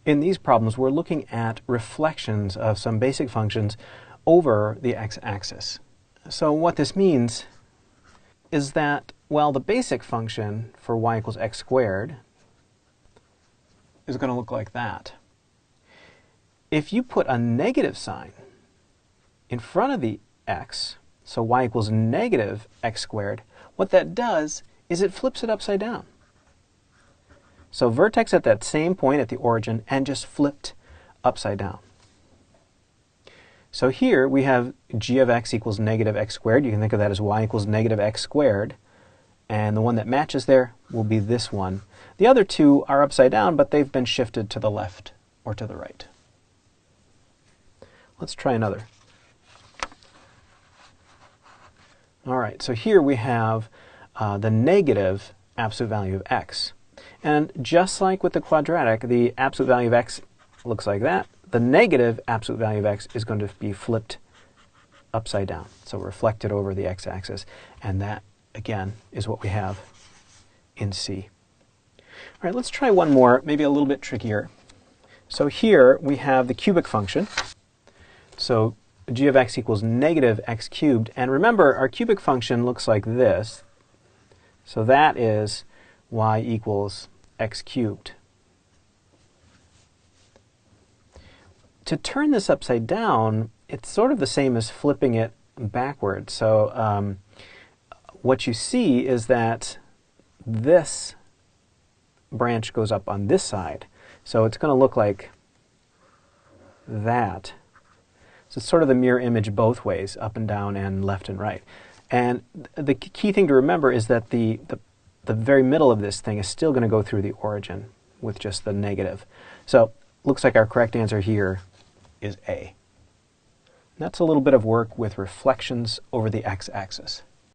In these problems, we're looking at reflections of some basic functions over the x-axis. So what this means is that, well, the basic function for y equals x squared is going to look like that. If you put a negative sign in front of the x, so y equals negative x squared, what that does is it flips it upside down. So vertex at that same point at the origin and just flipped upside down. So here we have g of x equals negative x squared. You can think of that as y equals negative x squared. And the one that matches there will be this one. The other two are upside down, but they've been shifted to the left or to the right. Let's try another. All right, so here we have the negative absolute value of x. And just like with the quadratic, the absolute value of x looks like that. The negative absolute value of x is going to be flipped upside down, so reflected over the x-axis. And that, again, is what we have in C. All right, let's try one more, maybe a little bit trickier. So here we have the cubic function. So g of x equals negative x cubed. And remember, our cubic function looks like this. So that is y equals x cubed. To turn this upside down, it's sort of the same as flipping it backwards. So what you see is that this branch goes up on this side. So it's going to look like that. So it's sort of the mirror image both ways, up and down and left and right. And the key thing to remember is that the very middle of this thing is still going to go through the origin with just the negative. So looks like our correct answer here is A. And that's a little bit of work with reflections over the x-axis.